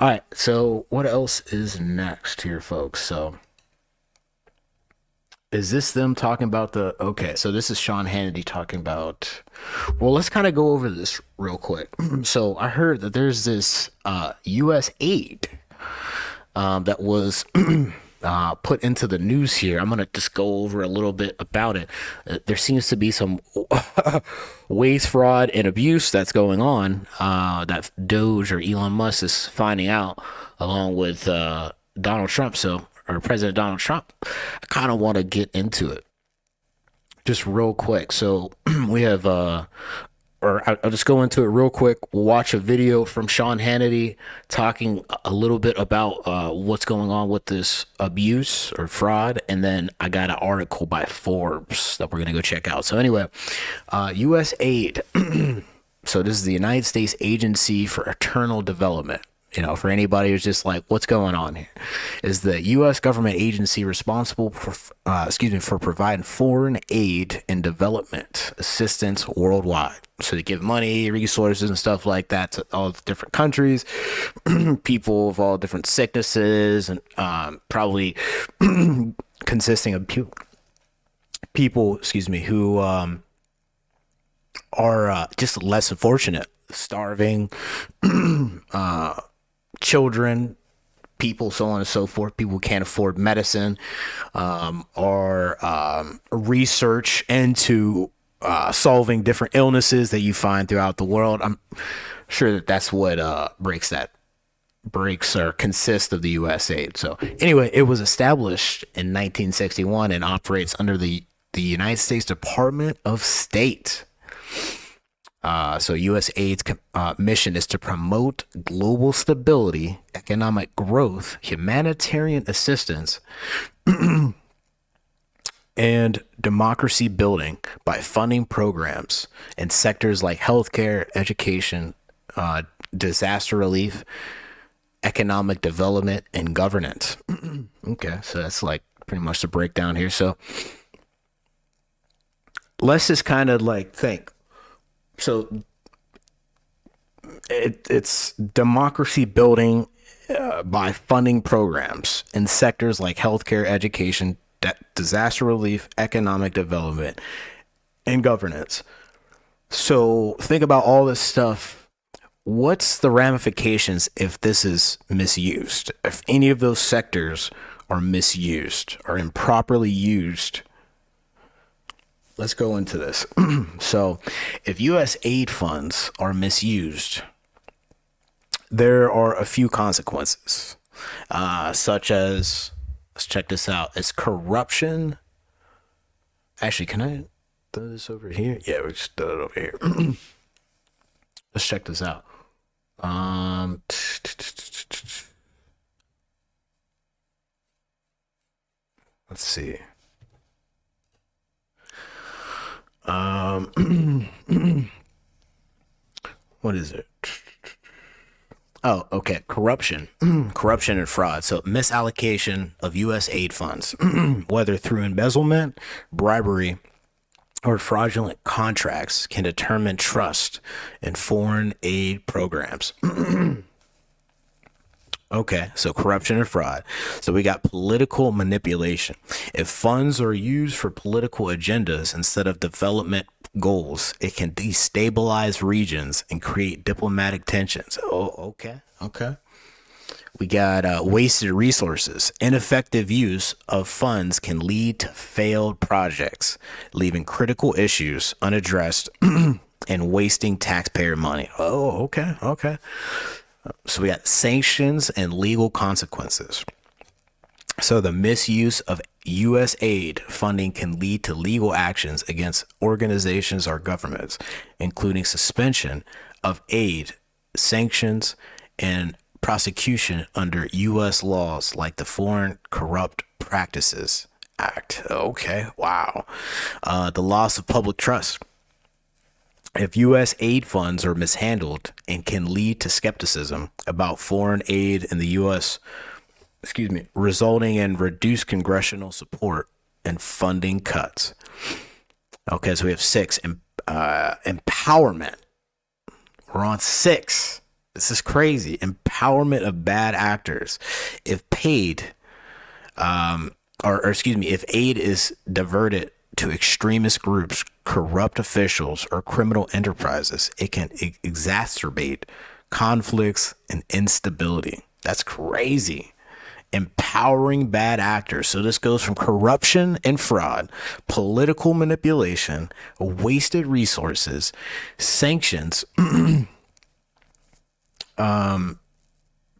All right, so what else is next here, folks? So is this them talking about the okay, so this is Sean Hannity talking about well, let's kind of go over this real quick. So I heard that there's this US aid that was put into the news here. I'm going to just go over a little bit about it. There seems to be some waste, fraud, and abuse that's going on that Doge or Elon Musk is finding out along with Donald Trump. So, or President Donald Trump. I kind of want to get into it just real quick. So we have or I'll just go into it real quick. We'll watch a video from Sean Hannity talking a little bit about what's going on with this abuse or fraud. And then I got an article by Forbes that we're going to go check out. So, anyway, U.S. aid. So, this is the United States Agency for Eternal Development. You know, for anybody who's just like, what's going on here? Is the U.S. government agency responsible for, for providing foreign aid and development assistance worldwide. So they give money, resources, and stuff like that to all the different countries, people of all different sicknesses, and probably consisting of people, who are just less fortunate, starving, children, people, so on and so forth, people who can't afford medicine, or research into solving different illnesses that you find throughout the world. I'm sure that that's what breaks or consists of the U.S. aid. So anyway, it was established in 1961 and operates under the United States Department of State. So USAID's mission is to promote global stability, economic growth, humanitarian assistance, and democracy building by funding programs in sectors like healthcare, education, disaster relief, economic development, and governance. Okay, so that's like pretty much the breakdown here. So let's just kind of like think. So it's democracy building by funding programs in sectors like healthcare, education, disaster relief, economic development, and governance. So think about all this stuff. What's the ramifications if this is misused? If any of those sectors are misused or improperly used? Let's go into this. So, if U.S. aid funds are misused, there are a few consequences, such as, let's check this out. It's corruption. Actually, can I throw this over here? Yeah, we just throw it over here. Let's check this out. Let's see. What is it? Oh, okay. Corruption, corruption and fraud. So misallocation of U.S. aid funds, whether through embezzlement, bribery, or fraudulent contracts, can determine trust in foreign aid programs. Okay, so corruption and fraud. So we got political manipulation. If funds are used for political agendas instead of development goals, it can destabilize regions and create diplomatic tensions. Oh, okay, okay. We got wasted resources. Ineffective use of funds can lead to failed projects, leaving critical issues unaddressed and wasting taxpayer money. Oh, okay, okay. So we got sanctions and legal consequences. So the misuse of U.S. aid funding can lead to legal actions against organizations or governments, including suspension of aid, sanctions, and prosecution under U.S. laws like the Foreign Corrupt Practices Act. Okay, wow. The loss of public trust. If U.S. aid funds are mishandled and can lead to skepticism about foreign aid in the U.S., resulting in reduced congressional support and funding cuts. Okay, so we have six, empowerment. We're on six. This is crazy. Empowerment of bad actors. If paid, or excuse me, if aid is diverted to extremist groups, corrupt officials, or criminal enterprises, it can exacerbate conflicts and instability. That's crazy. Empowering bad actors. So this goes from corruption and fraud, political manipulation, wasted resources, sanctions,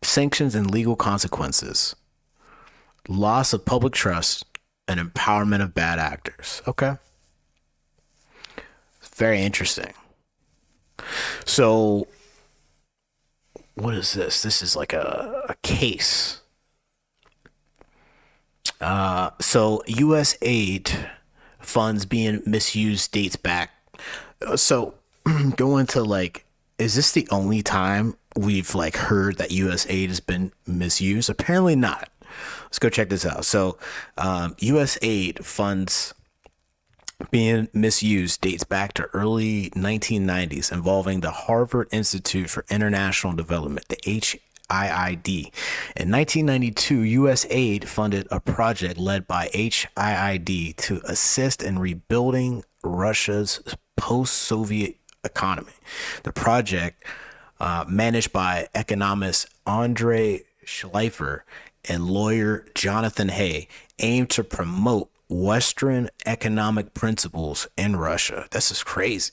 sanctions and legal consequences, loss of public trust, and empowerment of bad actors. Okay. Very interesting. So what is this? This is like a case. So U.S. aid funds being misused dates back. So go into like, is this the only time we've like heard that U.S. aid has been misused? Apparently not. Let's go check this out. So U.S. aid funds being misused dates back to early 1990s, involving the Harvard Institute for International Development, the HIID. In 1992, USAID funded a project led by HIID to assist in rebuilding Russia's post-Soviet economy. The project, managed by economist Andrei Schleifer and lawyer Jonathan Hay, aimed to promote Western economic principles in Russia. This is crazy.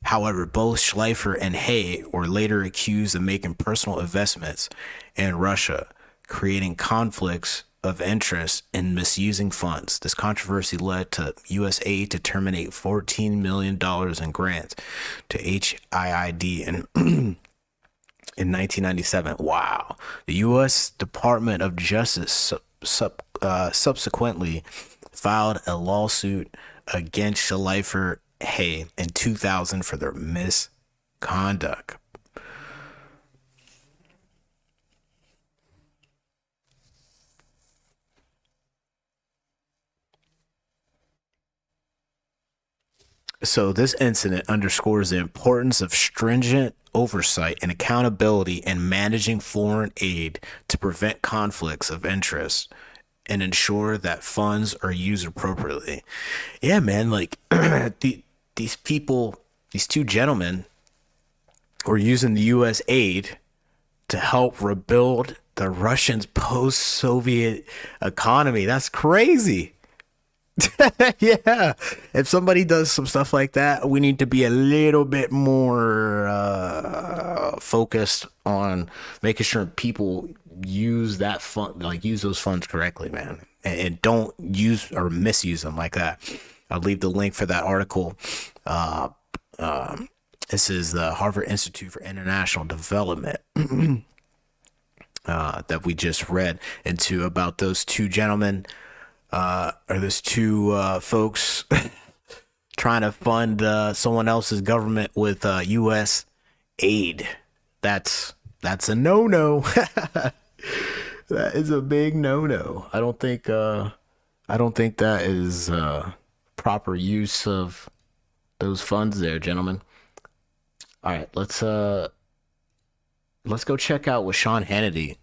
However, both Schleifer and Hay were later accused of making personal investments in Russia, creating conflicts of interest and misusing funds. This controversy led to U.S. aid to terminate $14 million in grants to HIID in 1997. Wow. The U.S. Department of Justice subsequently filed a lawsuit against Schleifer Hay in 2000 for their misconduct. So this incident underscores the importance of stringent oversight and accountability in managing foreign aid to prevent conflicts of interest and ensure that funds are used appropriately. Yeah, man, like these people, these two gentlemen were using the US aid to help rebuild the Russians' post-Soviet economy. That's crazy. Yeah. If somebody does some stuff like that, we need to be a little bit more focused on making sure people use that fund, like use those funds correctly, man, and don't use or misuse them like that. I'll leave the link for that article. This is the Harvard Institute for International Development that we just read into about those two gentlemen, or those two folks trying to fund someone else's government with U.S. aid. That's a no-no. That is a big no-no. I don't think that is proper use of those funds there, gentlemen. All right, let's go check out what Sean Hannity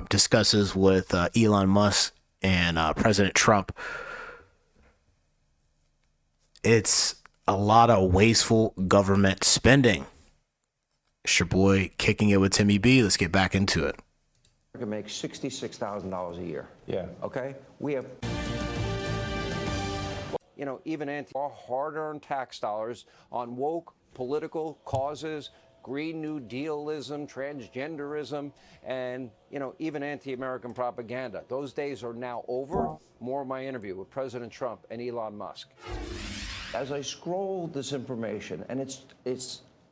discusses with Elon Musk and President Trump. It's a lot of wasteful government spending. It's your boy kicking it with Timmy B. Let's get back into it. America makes $66,000 a year. Yeah. Okay? We have, even our hard-earned tax dollars on woke political causes, Green New Dealism, transgenderism, and, even anti-American propaganda. Those days are now over. More of my interview with President Trump and Elon Musk. As I scroll this information, and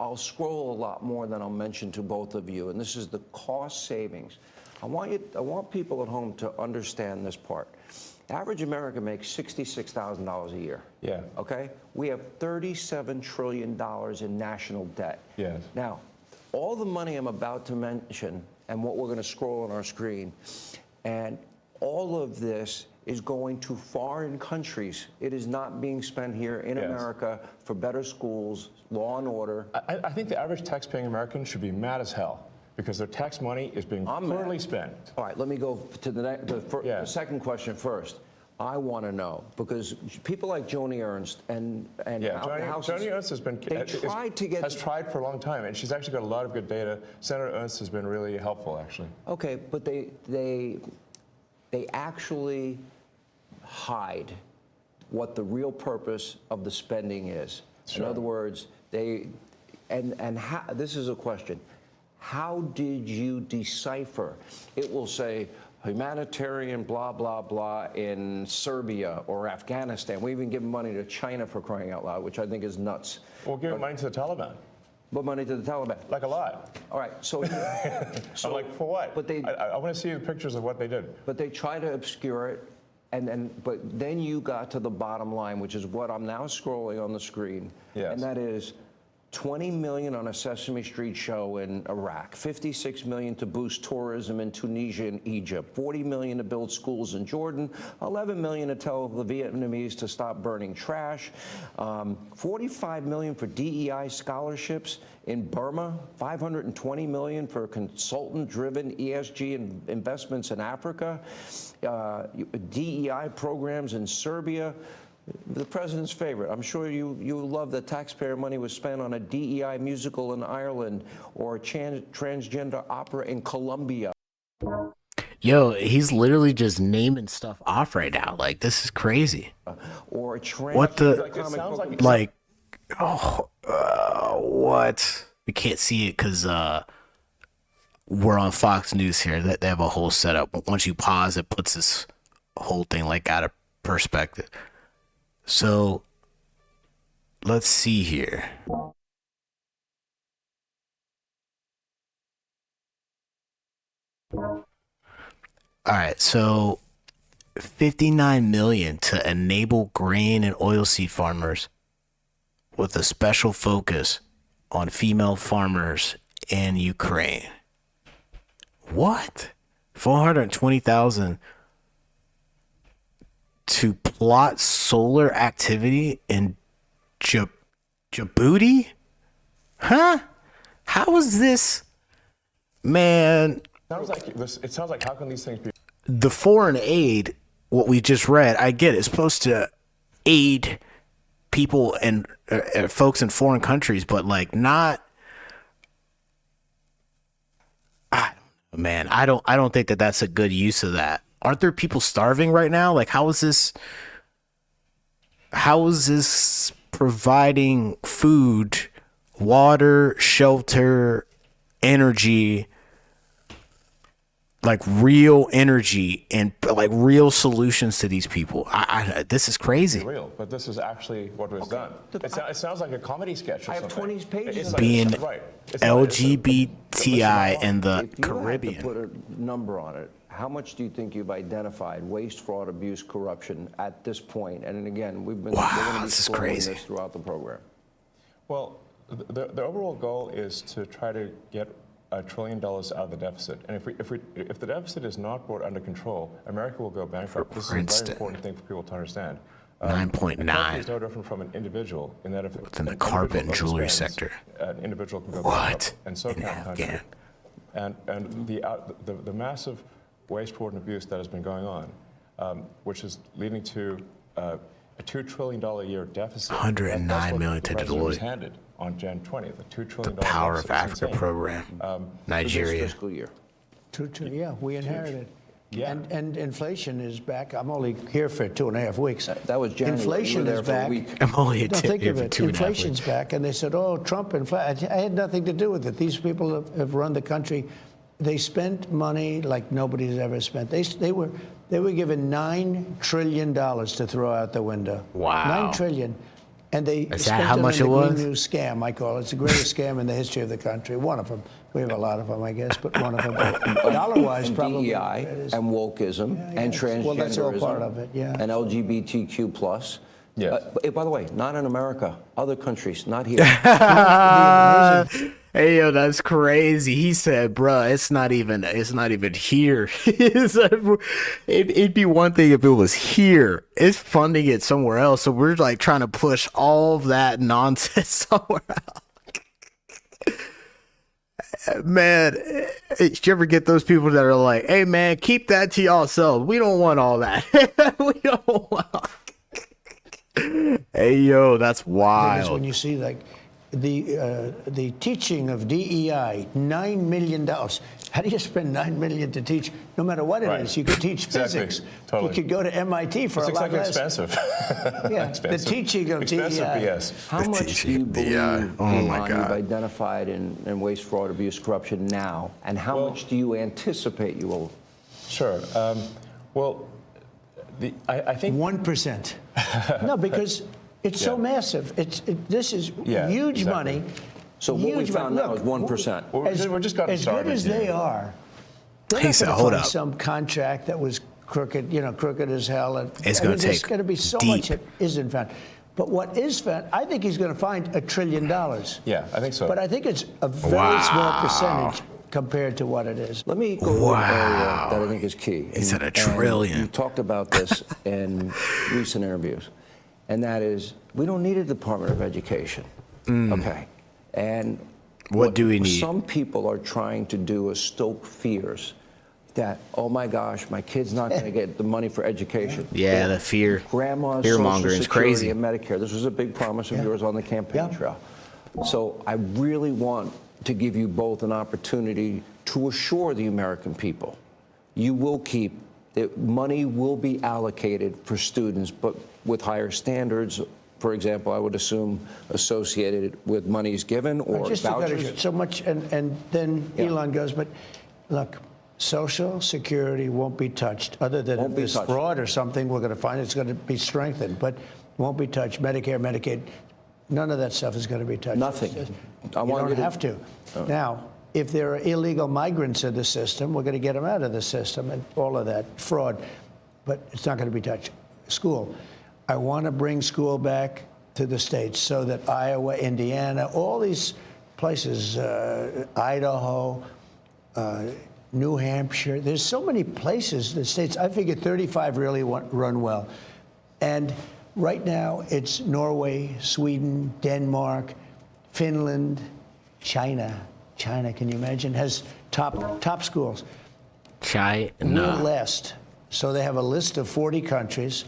I'll scroll a lot more than I'll mention to both of you, and this is the cost savings. I want people at home to understand this part. Average American makes $66,000 a year. Yeah. Okay? We have $37 trillion in national debt. Yes. Now, all the money I'm about to mention and what we're going to scroll on our screen, and all of this is going to foreign countries. It is not being spent here in America for better schools, law and order. I think the average tax-paying American should be mad as hell because their tax money is being poorly spent. All right, let me go to the second question first. I want to know, because people like Joni Ernst and Joni Ernst has tried for a long time, and she's actually got a lot of good data. Senator Ernst has been really helpful, actually. Okay, but they actually hide what the real purpose of the spending is. Sure. In other words, this is a question. How did you decipher? It will say humanitarian blah, blah, blah in Serbia or Afghanistan. We even give money to China, for crying out loud, which I think is nuts. We'll give money to the Taliban. What money to the Taliban? Like a lot. All right, so I'm like, for what? But I want to see the pictures of what they did. But they try to obscure it, but then you got to the bottom line, which is what I'm now scrolling on the screen, and that is $20 million on a Sesame Street show in Iraq, $56 million to boost tourism in Tunisia and Egypt, $40 million to build schools in Jordan, $11 million to tell the Vietnamese to stop burning trash, $45 million for DEI scholarships in Burma, $520 million for consultant-driven ESG investments in Africa, DEI programs in Serbia. The president's favorite. I'm sure you love that taxpayer money was spent on a DEI musical in Ireland or a transgender opera in Colombia. Yo, he's literally just naming stuff off right now. Like, this is crazy. Or a what the what? We can't see it because we're on Fox News here. That they have a whole setup. But once you pause, it puts this whole thing like out of perspective. So let's see here. All right, so 59 million to enable grain and oilseed farmers with a special focus on female farmers in Ukraine. What? 420,000 to plot solar activity in Djibouti? Huh? How is this? Man. It sounds like how can these things be? The foreign aid, what we just read, I get it, it's supposed to aid people and folks in foreign countries, but like not. Man, I don't think that that's a good use of that. Aren't there people starving right now? Like, how is this providing food, water, shelter, energy, like real energy and like real solutions to these people? This is crazy. It's real, but this is actually what was done. It sounds like a comedy sketch or I have something. 20 pages. Being LGBTI in the Caribbean. If you had to put a number on it, how much do you think you've identified waste, fraud, abuse, corruption at this point? And again, we're going to be exploring this throughout the program. Well, the overall goal is to try to get $1 trillion out of the deficit. And if the deficit is not brought under control, America will go bankrupt. This is a very important thing for people to understand. 9.9. Is no different from an individual in that if within the carpet and jewelry sector. An individual can go bankrupt. And so can a country. And the massive waste, fraud, and abuse that has been going on, which is leading to a $2 trillion a year deficit. 109 million to Deloitte. Handed on Jan 20th, a $2 trillion The Power of Africa program, Nigeria. This fiscal year. Yeah, we inherited. Yeah. And inflation is back. I'm only here for 2.5 weeks. That was January. Inflation is back. I'm only Don't think here of for it. 2.5 Inflation's weeks. back, and they said, "Oh, Trump inflation." I had nothing to do with it. These people have run the country. They spent money like nobody's ever spent. They were given $9 trillion to throw out the window. Wow. $9 trillion. And they Is spent that how it much on it the was? Green New Scam, I call it. It's the greatest scam in the history of the country. One of them. We have a lot of them, I guess, but one of them. Dollar-wise, probably. DEI and wokeism and transgenderism. Well, that's all part of it, yeah. And LGBTQ+. Yes. By the way, not in America, other countries, not here. Hey yo, that's crazy. He said, "Bruh, it's not even here." He said, it'd be one thing if it was here. It's funding it somewhere else. So we're like trying to push all of that nonsense somewhere else. Man, did you ever get those people that are like, "Hey man, keep that to yourself. We don't want all that. We don't want all." Hey yo, that's wild. When you see like the teaching of DEI, $9 million. How do you spend $9 million to teach? No matter what it is, you could teach physics. Totally. You could go to MIT for a lot less. Expensive. Yeah, expensive. The teaching of expensive DEI. BS. How much do you believe my God. you've identified in waste, fraud, abuse, corruption now, and how much do you anticipate you will? Sure. Well, I think 1%. No, because it's so massive. This is huge money. So what we found now is 1%. We're just gotten started. As good as they are, they're He not said, going to "Hold find up. some contract that was crooked, crooked as hell. It's going to There's take going to be so deep. much that isn't found. But what is found, I think he's going to find $1 trillion. Yeah, I think so. But I think it's a very small percentage compared to what it is. Let me go to an area that I think is key. He said $1 trillion. You talked about this in recent interviews, and that is we don't need a Department of Education. Okay. And What do we need? Some people are trying to do is stoke fears that, oh my gosh, my kid's not going to get the money for education. Yeah, the fear. Grandma's Fear Social mongering is Security crazy. and Medicare. This was a big promise of yours on the campaign trail. So I really want to give you both an opportunity to assure the American people you will keep, that money will be allocated for students, but with higher standards. For example, I would assume associated with monies given or Just vouchers. so much, and then Elon goes, but look, Social Security won't be touched, other than if there's fraud or something we're going to find. It's going to be strengthened, but won't be touched. Medicare, Medicaid, none of that stuff is going to be touched. Nothing. You want don't have to. Now, if there are illegal migrants in the system, we're going to get them out of the system and all of that fraud, but it's not going to be touched. School. I want to bring school back to the states so that Iowa, Indiana, all these places, Idaho, New Hampshire, there's so many places, the states, I figure 35 really run well. And right now it's Norway, Sweden, Denmark, Finland, China. China, can you imagine, has top schools. We're last. So they have a list of 40 countries.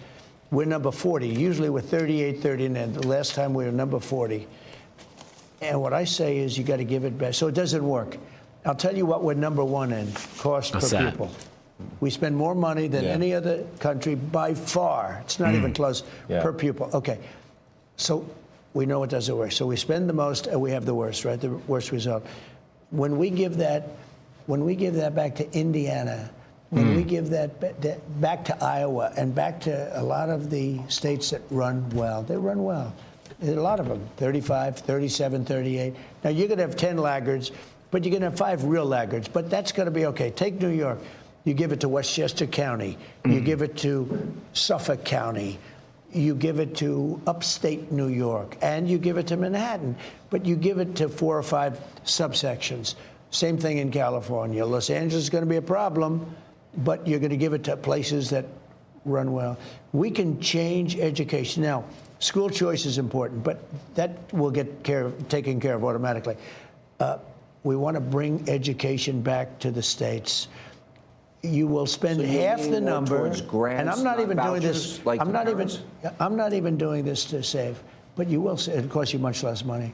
We're number 40. Usually we're 38, 39. The last time we were number 40. And what I say is you got to give it back. So it doesn't work. I'll tell you what we're number one in, cost per pupil. We spend more money than any other country by far. It's not even close per pupil. Okay. So we know it doesn't work. So we spend the most and we have the worst, right? The worst result. When we give that back to Indiana, when we give that back to Iowa and back to a lot of the states that run well, they run well. There's a lot of them, 35, 37, 38. Now, you're going to have 10 laggards, but you're going to have 5 real laggards. But that's going to be okay. Take New York. You give it to Westchester County. You give it to Suffolk County. You give it to upstate New York. And you give it to Manhattan. But you give it to 4 or 5 subsections. Same thing in California. Los Angeles is going to be a problem, but you're going to give it to places that run well. We can change education. Now, school choice is important, but that will get taken care of automatically. We want to bring education back to the states. You will spend half the number, and I'm not even doing this. I'm not even doing this to save, but you will. It costs you much less money.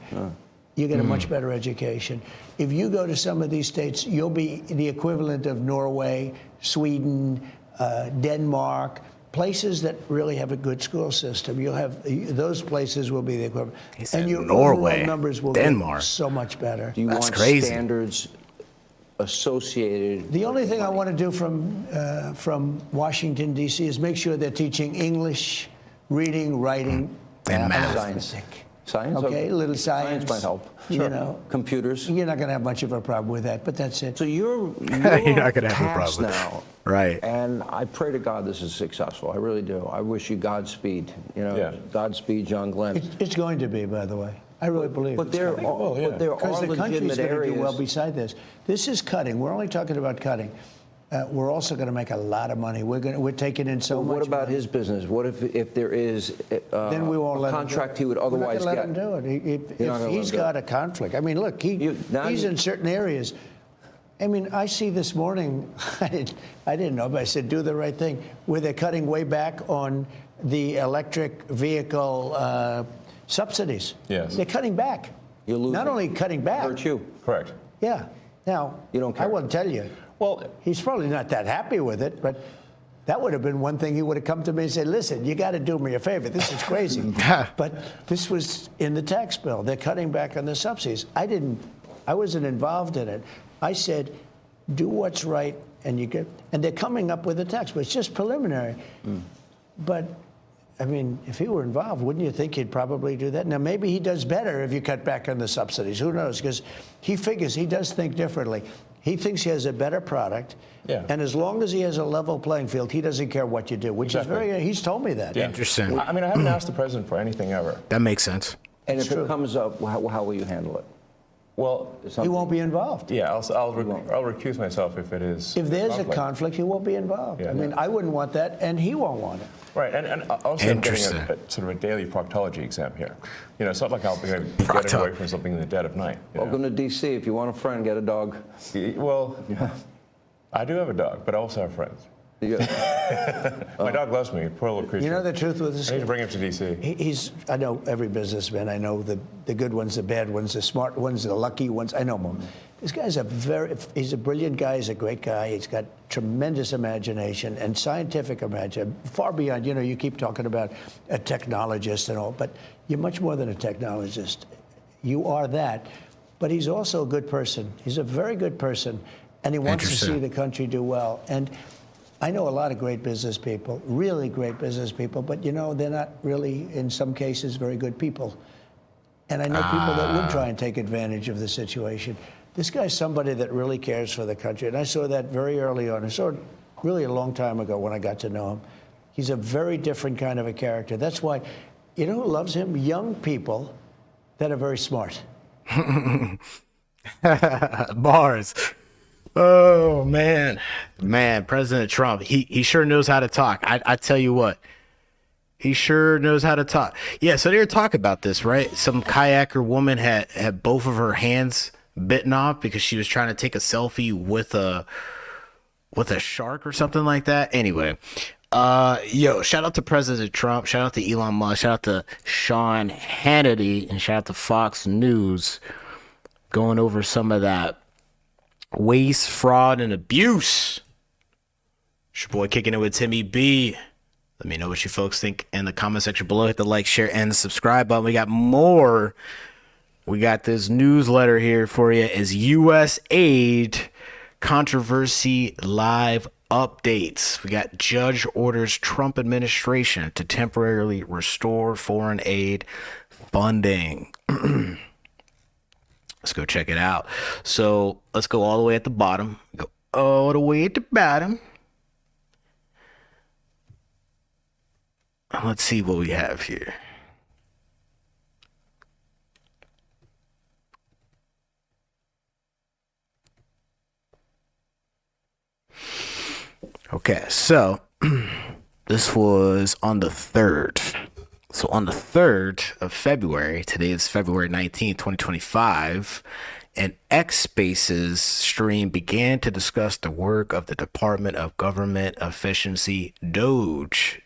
You get a much better education. If you go to some of these states, you'll be the equivalent of Norway, Sweden, Denmark, places that really have a good school system. You'll have those places will be the equivalent, and your overall numbers will Denmark. be so much better. Do you want standards associated? The only thing I want to do from Washington, D.C. is make sure they're teaching English, reading, writing, and math. science. Science? Okay, a little science. Science might help. You know, computers. you're not going to have much of a problem with that, but that's it. So you're not gonna have a taxed problem. now. Right. And I pray to God this is successful. I really do. I wish you Godspeed. You know, Yeah. Godspeed, John Glenn. It's going to be, by the way. I really believe. But it's there coming. are, but there Because are the country's legitimate going to areas. do well beside this. This is cutting. We're only talking about cutting. We're also going to make a lot of money. We're taking in so much. What about money. his business? What if there is Then we won't a let contract he him would do it. otherwise We're not get? going to let him do it. You're not If gonna he's let him got a conflict. I mean, look, he's in certain areas. I mean, I see this morning, I didn't know, but I said, do the right thing, where they're cutting way back on the electric vehicle subsidies. Yes. They're cutting back. You're losing. Not only cutting back. Hurt you. Correct. Yeah. Now, You don't care. I won't tell you. Well, He's probably not that happy with it, but that would have been one thing he would have come to me and said, listen, you got to do me a favor. This is crazy. But this was in the tax bill. They're cutting back on the subsidies. I wasn't involved in it. I said, do what's right, and they're coming up with a tax, but it's just preliminary. But I mean, if he were involved, wouldn't you think he'd probably do that? Now, maybe he does better if you cut back on the subsidies. Who knows? Because he figures he does think differently. He thinks he has a better product. Yeah. And as long as he has a level playing field, he doesn't care what you do, which Exactly. is very, he's told me that. Yeah. Interesting. I mean, I haven't asked the president for anything ever. That makes sense. And if true. it comes up, how will you handle it? Well, He won't be involved. yeah, I'll recuse myself if it is. If there's a conflict. conflict, he won't be involved. Yeah. I mean, I wouldn't want that, and he won't want it. Right, and also I'm getting Interesting. a sort of a daily proctology exam here. You know, it's not like I'll be getting Procto. away from something in the dead of night. you know. Welcome to D.C. If you want a friend, get a dog. Well, I do have a dog, but I also have friends. You got- My dog loves me, poor little creature. You know the truth with this I need guy? to bring him to D.C. I know every businessman. I know the good ones, the bad ones, the smart ones, the lucky ones. I know them. This guy's he's a brilliant guy. He's a great guy. He's got tremendous imagination and scientific imagination, far beyond, you keep talking about a technologist and all, but you're much more than a technologist. You are that. But he's also a good person. He's a very good person, and he wants to see Interesting. the country do well. And I know a lot of great business people, really great business people, but they're not really, in some cases, very good people. And I know people that would try and take advantage of the situation. This guy's somebody that really cares for the country, and I saw that very early on. I saw it really a long time ago when I got to know him. He's a very different kind of a character. That's why, you know who loves him? Young people that are very smart. Bars. Oh man, President Trump, he sure knows how to talk. I tell you what, he sure knows how to talk. Yeah, so they were talking about this, right? Some kayaker woman had both of her hands bitten off because she was trying to take a selfie with a shark or something like that. Anyway, shout out to President Trump, shout out to Elon Musk, shout out to Sean Hannity, and shout out to Fox News going over some of that waste, fraud, and abuse. It's your boy Kicking It with Timmy B. Let me know what you folks think in the comment section below. Hit the like, share, and the subscribe button. We got more. We got this newsletter here for you as Usaid controversy live updates. We got judge orders Trump administration to temporarily restore foreign aid funding. Let's go check it out. So let's go all the way at the bottom. Go all the way at the bottom. Let's see what we have here. Okay, so this was on the 3rd. So on the 3rd of February, today is February 19th, 2025, an X Spaces stream began to discuss the work of the Department of Government Efficiency, DOGE,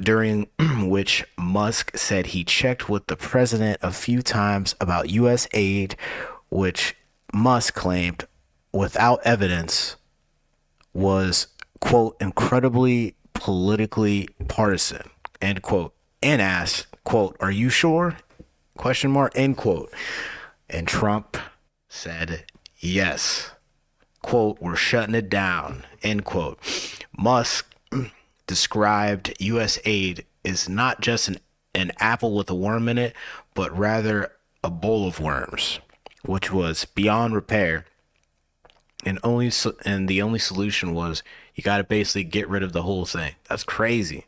during which Musk said he checked with the president a few times about U.S. aid, which Musk claimed without evidence was, quote, incredibly politically partisan, end quote, and asked, quote, are you sure? Question mark, end quote. And Trump said, yes, quote, we're shutting it down, end quote. Musk described U.S. aid is not just an an apple with a worm in it, but rather a bowl of worms, which was beyond repair. And the only solution was you got to basically get rid of the whole thing. That's crazy.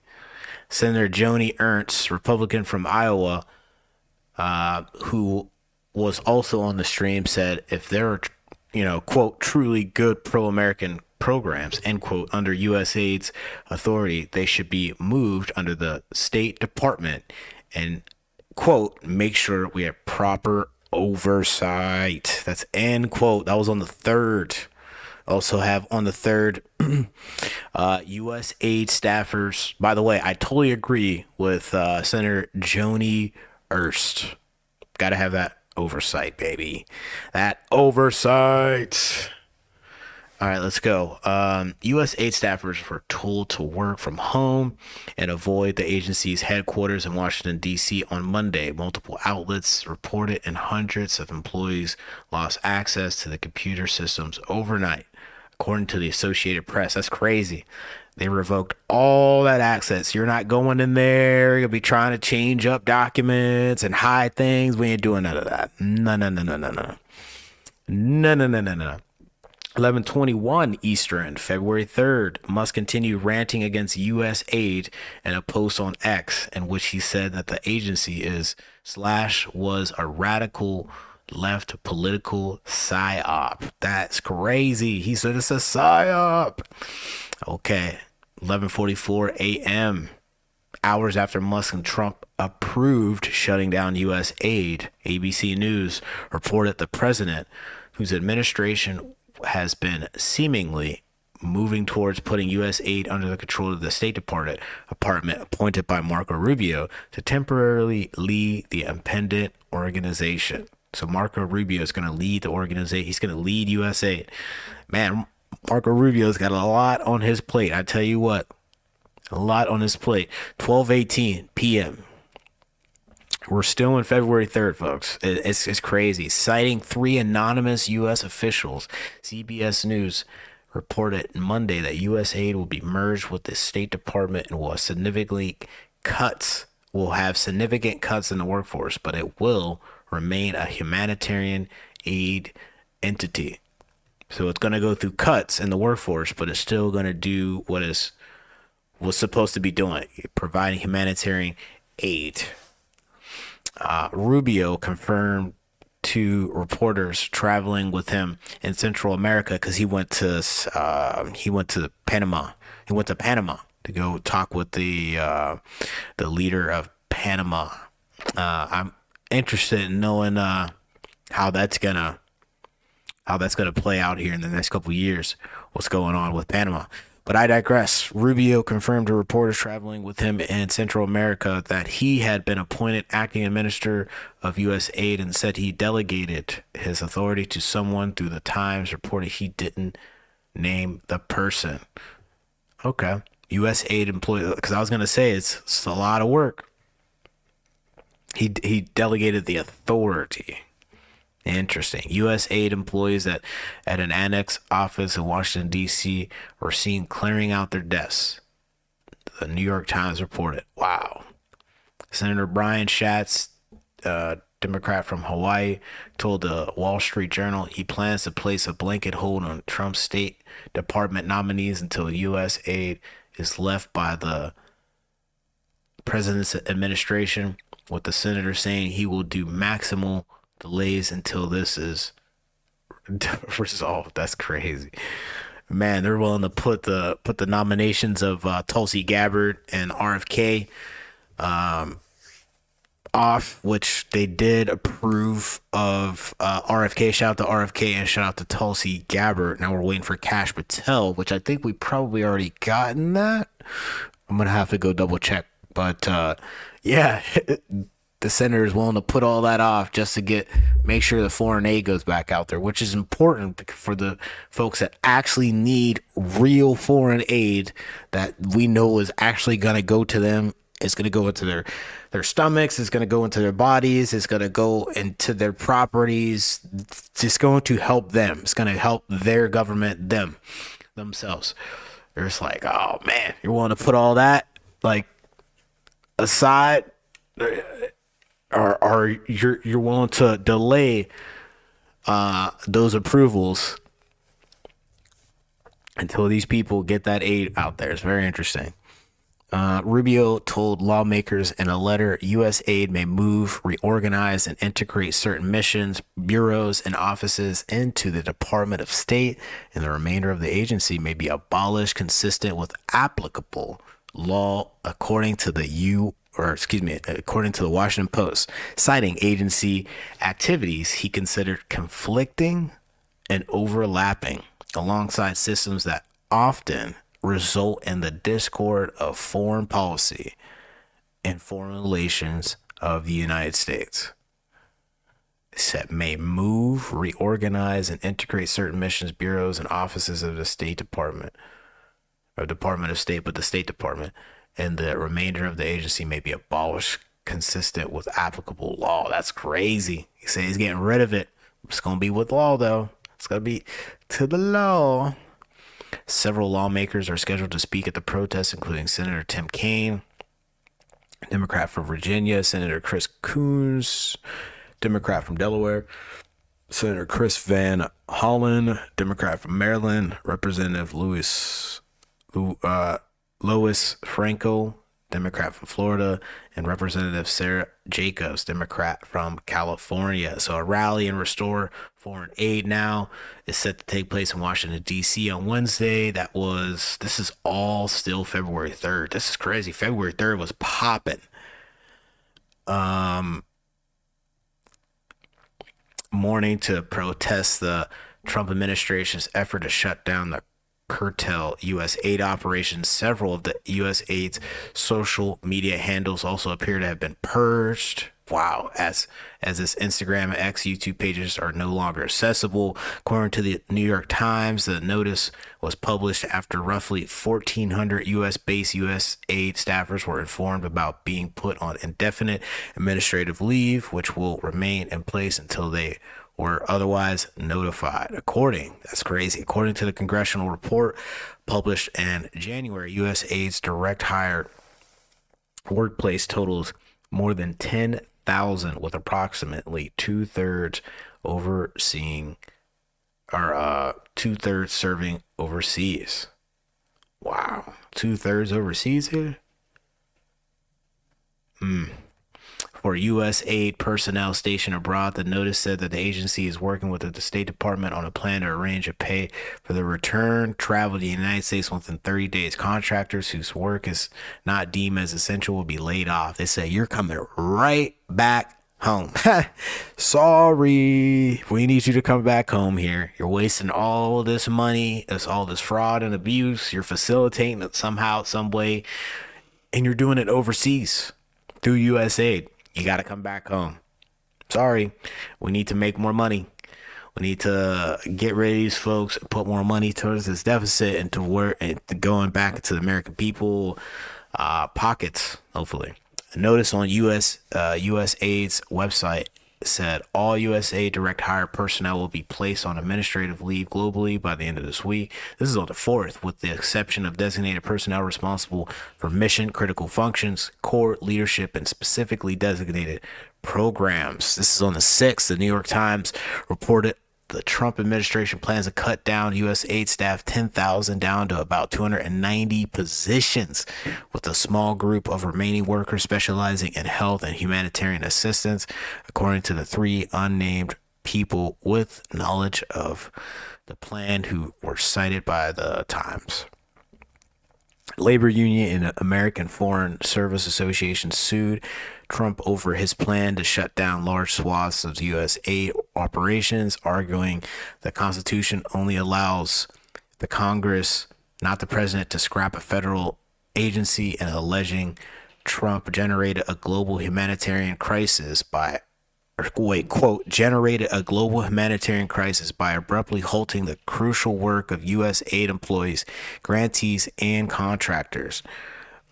Senator Joni Ernst, Republican from Iowa, who was also on the stream, said if there are, quote, truly good pro-American programs, end quote, under USAID's authority, they should be moved under the State Department and, quote, make sure we have proper oversight. That's end quote. That was on the 3rd. Also have on the 3rd, USAID staffers. By the way, I totally agree with Senator Joni Ernst. Got to have that oversight, baby. That oversight. All right, let's go. USAID staffers were told to work from home and avoid the agency's headquarters in Washington, D.C. on Monday. Multiple outlets reported, and hundreds of employees lost access to the computer systems overnight, according to the Associated Press. That's crazy. They revoked all that access. You're not going in there. You'll be trying to change up documents and hide things. We ain't doing none of that. No, no, no, no, no, no. No, no, no, no, no. 11:21 Eastern, February 3rd. Musk continued ranting against USAID in a post on X, in which he said that the agency was a radical left political psyop. That's crazy. He said it's a psyop. Okay. 11:44 a.m. Hours after Musk and Trump approved shutting down USAID, ABC News reported the president, whose administration has been seemingly moving towards putting USAID under the control of the State Department appointed by Marco Rubio to temporarily lead the impending organization. So Marco Rubio is going to lead the organization. He's going to lead USAID. Man, Marco Rubio's got a lot on his plate. I tell you what, a lot on his plate. 12:18 p.m. We're still in February 3rd, folks. It's crazy. Citing 3 anonymous U.S. officials, CBS News reported Monday that USAID will be merged with the State Department and will have significant cuts in the workforce, but it will remain a humanitarian aid entity. So it's going to go through cuts in the workforce, but it's still going to do what was supposed to be doing, providing humanitarian aid. Rubio confirmed to reporters traveling with him in Central America because he went to Panama. He went to Panama to go talk with the leader of Panama. I'm interested in knowing how that's gonna play out here in the next couple of years. What's going on with Panama? But I digress. Rubio confirmed to reporters traveling with him in Central America that he had been appointed acting minister of USAID and said he delegated his authority to someone. Through the Times reported he didn't name the person. Okay. USAID employee, because I was going to say it's a lot of work. He delegated the authority. Interesting. USAID employees at an annex office in Washington, D.C. were seen clearing out their desks. The New York Times reported. Wow. Senator Brian Schatz, Democrat from Hawaii, told the Wall Street Journal he plans to place a blanket hold on Trump's State Department nominees until USAID is left by the president's administration, with the senator saying he will do maximal delays until this is resolved. That's crazy. Man, they're willing to put the nominations of Tulsi Gabbard and RFK off, which they did approve of RFK. Shout out to RFK and shout out to Tulsi Gabbard. Now we're waiting for Kash Patel, which I think we probably already gotten that. I'm gonna have to go double check, but yeah. The senator is willing to put all that off just to make sure the foreign aid goes back out there, which is important for the folks that actually need real foreign aid that we know is actually going to go to them. It's going to go into their stomachs. It's going to go into their bodies. It's going to go into their properties. It's just going to help them. It's going to help their government, themselves. They're just like, oh man, you're willing to put all that like aside are you're willing to delay those approvals until these people get that aid out there. It's very interesting. Rubio told lawmakers in a letter U.S. aid may move, reorganize, and integrate certain missions, bureaus, and offices into the Department of State, and the remainder of the agency may be abolished consistent with applicable law, according to the according to the Washington Post. Citing agency activities he considered conflicting and overlapping alongside systems that often result in the discord of foreign policy and foreign relations of the United States. It said may move, reorganize, and integrate certain missions, bureaus, and offices of the State Department, or Department of State, but the State Department, and the remainder of the agency may be abolished consistent with applicable law. That's crazy. He said he's getting rid of it. It's going to be with law, though. It's going to be to the law. Several lawmakers are scheduled to speak at the protest, including Senator Tim Kaine, Democrat from Virginia, Senator Chris Coons, Democrat from Delaware, Senator Chris Van Hollen, Democrat from Maryland, Representative Lois Franco, Democrat from Florida, and Representative Sarah Jacobs, Democrat from California. So a rally and restore foreign aid now is set to take place in Washington, D.C. on Wednesday. This is all still February 3rd. This is crazy. February 3rd was popping. Morning to protest the Trump administration's effort to shut down the curtail U.S. aid operations. Several of the U.S. aid's social media handles also appear to have been purged. Wow, as its Instagram and X YouTube pages are no longer accessible. According to the New York Times, the notice was published after roughly 1,400 U.S.-based U.S. aid staffers were informed about being put on indefinite administrative leave, which will remain in place until they were otherwise notified. That's crazy. According to the congressional report published in January, U.S. aid's direct hire workplace totals more than 10,000, with approximately two-thirds serving overseas. Wow. 2/3 overseas here? For U.S. aid personnel stationed abroad, the notice said that the agency is working with the State Department on a plan to arrange a pay for the return travel to the United States within 30 days. Contractors whose work is not deemed as essential will be laid off. They say, you're coming right back home. Sorry. We need you to come back home here. You're wasting all this money. It's all this fraud and abuse. You're facilitating it somehow, some way, and you're doing it overseas through U.S. aid. You got to come back home. Sorry. We need to make more money. We need to get rid of these folks and put more money towards this deficit and going back into the American people pockets, hopefully. A notice on USAID's website said all USAID direct hire personnel will be placed on administrative leave globally by the end of this week. This is on the 4th, with the exception of designated personnel responsible for mission critical functions, core leadership, and specifically designated programs. This is on the 6th. The New York Times reported the Trump administration plans to cut down U.S. aid staff 10,000 down to about 290 positions, with a small group of remaining workers specializing in health and humanitarian assistance, according to the 3 unnamed people with knowledge of the plan who were cited by the Times. Labor union and American Foreign Service Association sued Trump over his plan to shut down large swaths of U.S. aid operations, arguing the Constitution only allows the Congress, not the president, to scrap a federal agency, and alleging Trump generated a global humanitarian crisis by abruptly halting the crucial work of U.S. aid employees, grantees, and contractors.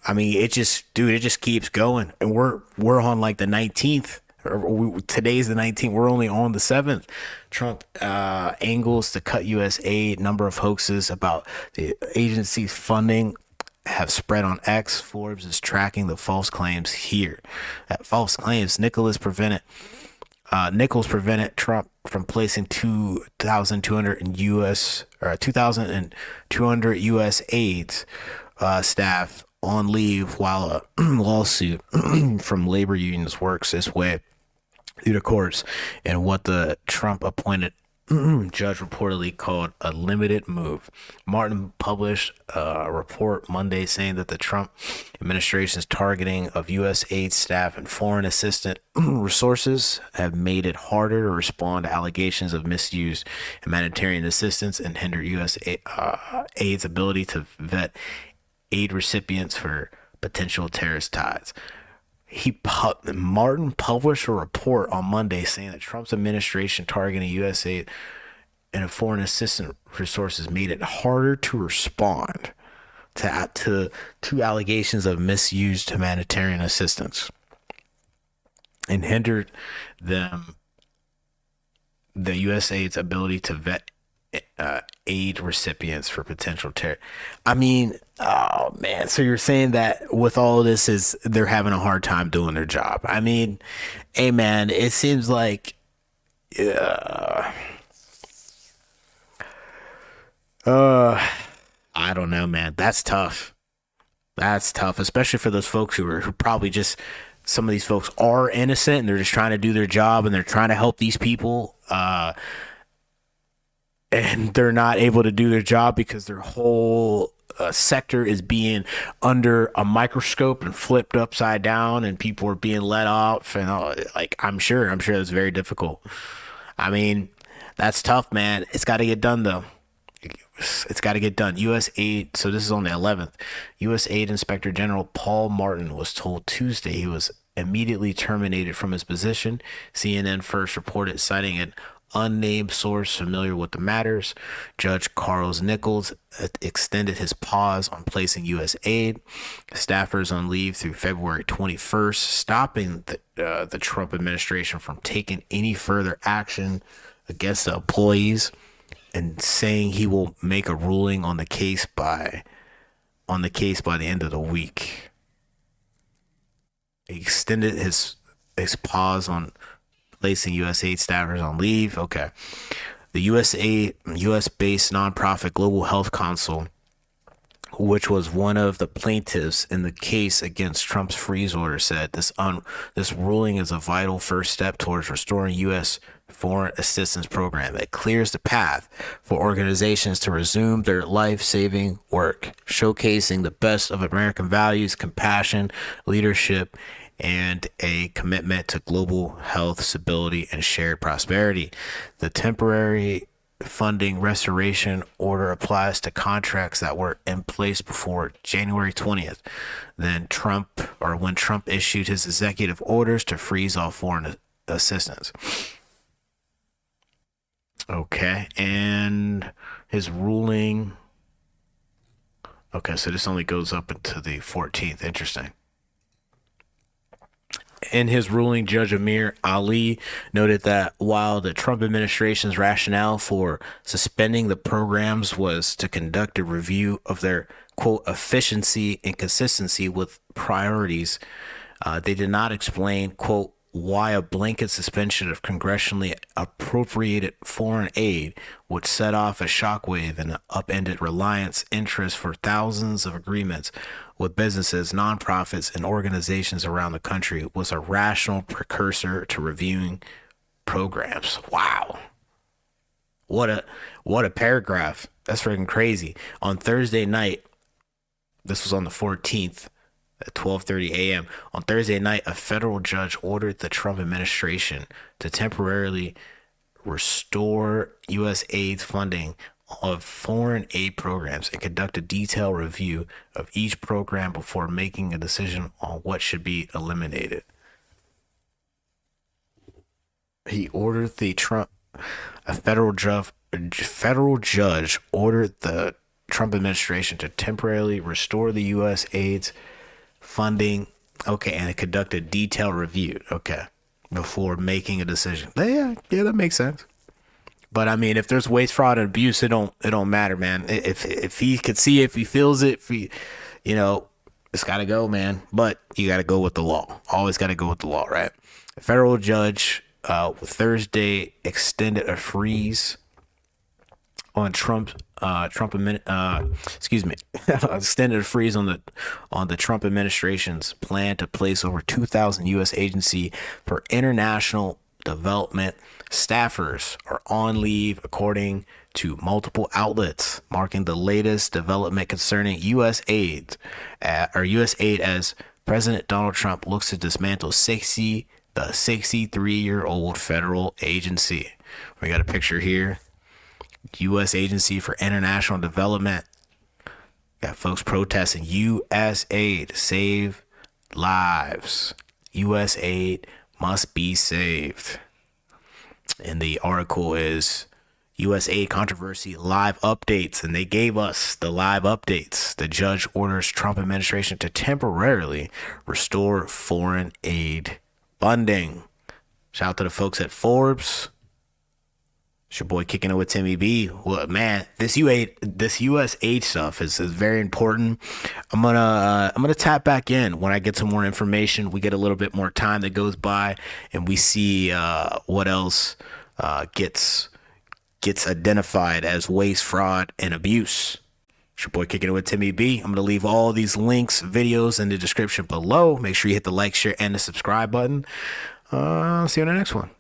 I mean, it just keeps going, and we're on like the 19th. Today's the 19th. We're only on the 7th. Trump angles to cut U.S. aid. Number of hoaxes about the agency's funding have spread on X. Forbes is tracking the false claims here. At false claims, Nichols prevented Trump from placing 2,200 U.S. aides staff on leave while a lawsuit from labor unions works its way through the courts, and what the Trump appointed judge reportedly called a limited move. Martin published a report Monday saying that the Trump administration's targeting of U.S. aid staff and foreign assistant resources have made it harder to respond to allegations of misused humanitarian assistance and hindered U.S. aid's ability to vet aid recipients for potential terrorist ties. Martin published a report on Monday saying that Trump's administration targeting U.S. aid and foreign assistance resources made it harder to respond to allegations of misused humanitarian assistance and hindered the U.S. aid's ability to vet aid recipients for potential terror. I mean, oh man, so you're saying that with all of this is they're having a hard time doing their job. I mean, hey man, it seems like I don't know, man. That's tough. That's tough, especially for those folks who probably just, some of these folks are innocent and they're just trying to do their job and they're trying to help these people. And they're not able to do their job because their whole sector is being under a microscope and flipped upside down, and people are being let off. And like, I'm sure that's very difficult. I mean, that's tough, man. It's got to get done, though. It's got to get done. U.S. aid. So this is on the 11th. U.S. Aid Inspector General Paul Martin was told Tuesday he was immediately terminated from his position. CNN first reported, citing an unnamed source familiar with the matters. Judge Carlos Nichols extended his pause on placing U.S. aid staffers on leave through February 21st, stopping the Trump administration from taking any further action against the employees, and saying he will make a ruling on the case by the end of the week. He extended his pause on placing U.S. aid staffers on leave. Okay. The U.S.-based nonprofit Global Health Council, which was one of the plaintiffs in the case against Trump's freeze order, said this ruling is a vital first step towards restoring U.S. foreign assistance program that clears the path for organizations to resume their life-saving work, showcasing the best of American values, compassion, leadership, and a commitment to global health, stability, and shared prosperity. The temporary funding restoration order applies to contracts that were in place before January 20th. When Trump issued his executive orders to freeze all foreign assistance. Okay, and his ruling. Okay, so this only goes up until the 14th. Interesting. In his ruling, Judge Amir Ali noted that while the Trump administration's rationale for suspending the programs was to conduct a review of their, quote, efficiency and consistency with priorities, they did not explain, quote, why a blanket suspension of congressionally appropriated foreign aid would set off a shockwave and upended reliance interest for thousands of agreements with businesses, nonprofits, and organizations around the country was a rational precursor to reviewing programs. Wow. What a paragraph. That's freaking crazy. On Thursday night, this was on the 14th, at 12:30 a.m. On Thursday night, a federal judge ordered the Trump administration to temporarily restore U.S. aid funding of foreign aid programs and conduct a detailed review of each program before making a decision on what should be eliminated. He ordered a federal judge ordered the Trump administration to temporarily restore the U.S. aid's funding, okay, and conduct a detailed review, okay, before making a decision. Yeah, that makes sense. But I mean, if there's waste, fraud, and abuse, it don't matter, man. If he could see, if he feels it, you know, it's got to go, man. But you got to go with the law. Always got to go with the law, right? A federal judge Thursday extended a freeze on extended a freeze on the Trump administration's plan to place over 2,000 U.S. agency for international development staffers are on leave, according to multiple outlets, marking the latest development concerning U.S. aid, as President Donald Trump looks to dismantle the 63-year-old federal agency. We got a picture here. U.S. Agency for International Development. Got folks protesting USAID save lives. USAID must be saved. And the article is USAID controversy live updates, and they gave us the live updates. The judge orders Trump administration to temporarily restore foreign aid funding. Shout out to the folks at Forbes. It's your boy kicking it with Timmy B. Well, man, this U.S. aid stuff is very important. I'm gonna tap back in when I get some more information. We get a little bit more time that goes by, and we see what else gets identified as waste, fraud, and abuse. It's your boy kicking it with Timmy B. I'm gonna leave all these links, videos in the description below. Make sure you hit the like, share, and the subscribe button. See you on the next one.